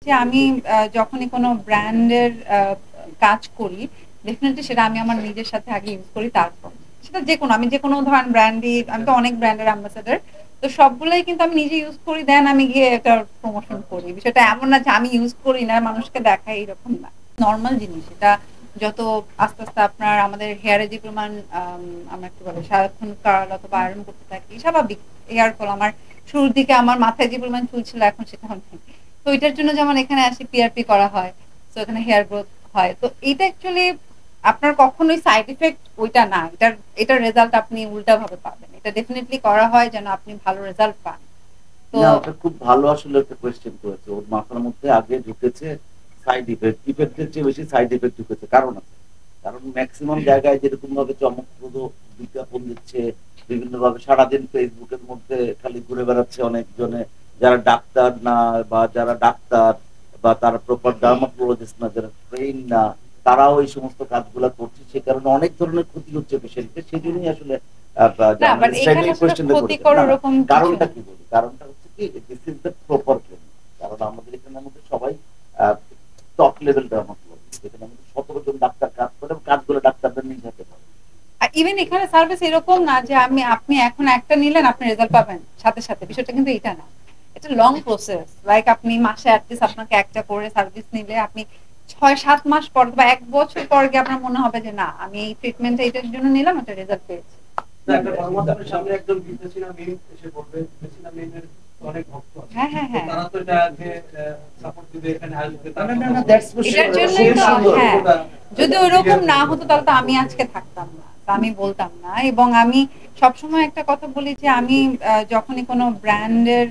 যে আমি যখনই কোনো ব্র্যান্ডের কাজ করি, ডেফিনিটলি সেটা আমি আমার নিজের সাথে আগে ইউজ করি তারপর। সেটা যেকোনো আমি যেকোনো ধরেন ব্র্যান্ডই আমি তো অনেক ব্র্যান্ডের অ্যাম্বাসেডর। তো সবগুলাই কিন্তু আমি নিজে ইউজ করি দেন আমি গিয়ে এটার প্রমোশন করি। বিষয়টা এমন না যে আমি ইউজ করি না মানুষকে দেখাই এরকম না। নরমাল জিনিস এটা যত আস্তে, আস্তে আপনার আমাদের হেয়ারে যে পরিমাণ আমরা কি বলে সারাক্ষণ কার্ল অথবা আয়রন করতে থাকি স্বাভাবিক হেয়ার ফল আমার শুরুর দিকে আমার মাথায় যে পরিমাণ চুল ছিল এখন সেটা নেই। তো এটার জন্য যেমন এখানে আসি পিআরপি করা হয়। তো এখানে হেয়ার গ্রোথ হয়। তো এটা অ্যাকচুয়ালি আপনার কখনোই সাইড ইফেক্ট ওইটা না। এটার রেজাল্ট আপনি উল্টাভাবে পাবেন। এটা ডেফিনিটলি করা হয় যেন আপনি ভালো রেজাল্ট পান। তো না ওটা খুব ভালো আসলে একটা কোয়েশ্চেন করেছে। ওর মাথার মধ্যে আগে ঢুকেছে সাইড ইফেক্ট। ইফেক্টের চেয়ে বেশি সাইড ইফেক্ট ঢুকেছে। কারণ আছে। কারণ মেক্সিমাম জায়গায় যেরকম ভাবে চমকপ্রদ বিজ্ঞাপন দিচ্ছে, বিভিন্ন ভাবে সারাদিন ফেসবুকের মধ্যে খালি ঘুরে বেড়াচ্ছে অনেকজনে যারা ডাক্তার না বা যারা ডাক্তার বা তারা প্রপার ডার্মাটোলজিস্ট না, যারা ট্রেন না, তারাও এই সমস্ত কাজগুলো করছে। সে কারণে অনেক ধরনের ক্ষতি হচ্ছে পেশেন্টকে। সেজন্যই আসলে না বাট জার্নালিস্টরা এখানে এই আসলে কোয়েশ্চেনটা করেছেন। ক্ষতিকর না, না, ওরকম কিছু কারণটা না। কি বলি? কারণটা হচ্ছে কি this is the proper training. কারণ আমাদের এখানের মধ্যে সবাই টপ লেভেল ডার্মাটোলজিস্ট। যেখানে আমাদের ১৭ জন ডাক্তার কাজ করে এবং কাজগুলো ডাক্তারদের নিজ হাতে করে। আর ইভেন এখানে সার্ভিস এরকম না যে আপনি এখন একটা নিলেন আপনি রেজাল্ট পাবেন সাথে সাথে বিষয়টা কিন্তু এটা না। এটা লং প্রসেস লাইক আপনি মাসে অ্যাটলিস্ট আপনাকে একটা করে সার্ভিস নিলে আপনি ৬-৭ মাস পর বা ১ বছর পর গিয়ে আপনার মনে হবে যে না আমি এই ট্রিটমেন্টটা এটার জন্য নিলাম একটা রেজাল্ট পেয়েছি। সামনে একজন বিদেশিরা মেইন এসে বলবে বিদেশিরা মেইনের অনেক ভক্ত আছে। হ্যাঁ হ্যাঁ হ্যাঁ তারা তো এটাকে সাপোর্ট দিবে এখানে আসবে। না, না, না, দ্যাটস ফর এটার শিওর। জন্যই তো সুন্দর। হ্যাঁ যদি ওইরকম না হতো তাহলে তো আমি আজকে থাকতাম না তা আমি বলতাম না এবং আমি সবসময় একটা কথা বলি যে আমি যখনই কোনো ব্র্যান্ডের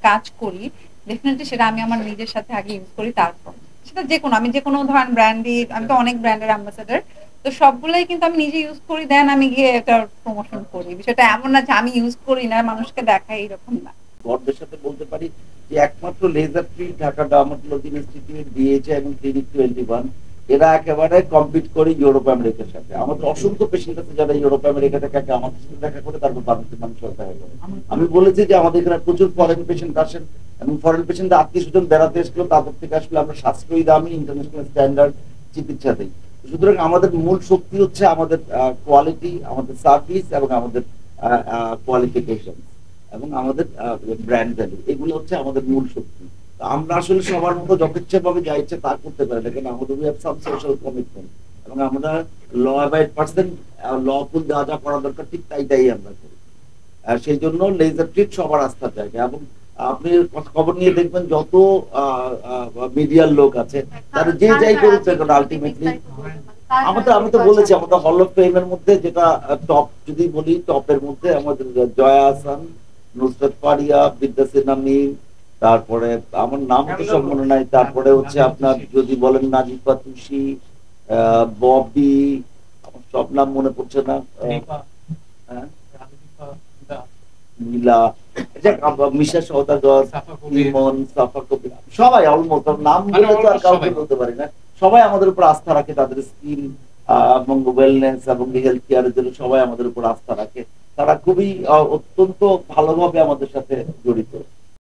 কাজ করি ডেফিনেটলি সেটা আমি আমার নিজের সাথে আগে ইউজ করি তারপর সেটা যেকোনো আমি যেকোনো ধরেন ব্র্যান্ডই আমি তো অনেক ব্র্যান্ডের অ্যাম্বাসেডর। তো সবগুলাই কিন্তু আমি নিজে ইউজ করি দেন আমি গিয়ে এটার প্রমোশন করি। বিষয়টা এমন না যে আমি ইউজ করি না মানুষকে দেখাই এরকম না। গর্বের সাথে বলতে পারি যে একমাত্র laser free Dhaka dermatology institute দিয়েছে এবং ক্লিনিক 21 এরা একেবারে কম্পিট করে ইউরোপ আমেরিকার সাথে। আমাদের অসংখ্য পেশেন্ট আছে যারা ইউরোপ আমেরিকা থেকে আগে আমাদের সাথে দেখা করে তারপর বাংলাদেশের মানুষের দেখা করে। আমি বলেছি যে আমাদের এখানে প্রচুর ফরেন পেশেন্ট আসেন এবং ফরেন পেশেন্ট আত্মীয় স্বজন বেড়াতে এসলো, তাদের থেকে আসলে আমরা সাশ্রয়ী দামি ইন্টারন্যাশনাল স্ট্যান্ডার্ড চিকিৎসা দিই। সুতরাং আমাদের মূল শক্তি হচ্ছে আমাদের কোয়ালিটি, আমাদের সার্ভিস এবং আমাদের কোয়ালিফিকেশন এবং আমাদের ব্র্যান্ড ভ্যালু। এগুলো হচ্ছে আমাদের মূল শক্তি। আমরা আসলে সবার মতো যথেচ্ছা ভাবে যা ইচ্ছে তা করতে পারি না, কারণ আমাদের we have some social commitment এবং আমরা ল অ্যাবাইড পার্সন, লফুল যা যা করা দরকার ঠিক তাই আমরা করি। সেই জন্য লেজার ট্রিট সবার আস্থার জায়গা। এবং আপনি খবর নিয়ে দেখবেন যত মিডিয়ার লোক আছে তারা যে যাই করুক কারণ আলটিমেটলি আমি তো বলেছি আমাদের হল অফ ফেমের মধ্যে যেটা টপ যদি বলি টপের মধ্যে আমাদের জয়া আহসান, নুসরাত ফারিয়া, বিদ্যাসিন আমিন, তারপরে আমার নাম তো সব মনে নাই, তারপরে হচ্ছে আপনার যদি বলেন নাজিফা তুষি, ববি, আমার সব নাম মনে পড়ছে না, নীলা, মিশা সওদাগর, ইমন, সাফা কবির, সবাই অলমোস্ট নাম বলে তো আর কাউকে বলতে পারি না। সবাই আমাদের উপর আস্থা রাখে তাদের স্কিন এবং ওয়েলনেস এবং হেলথ কেয়ারের জন্য সবাই আমাদের উপর আস্থা রাখে। তারা খুবই অত্যন্ত ভালোভাবে আমাদের সাথে জড়িত।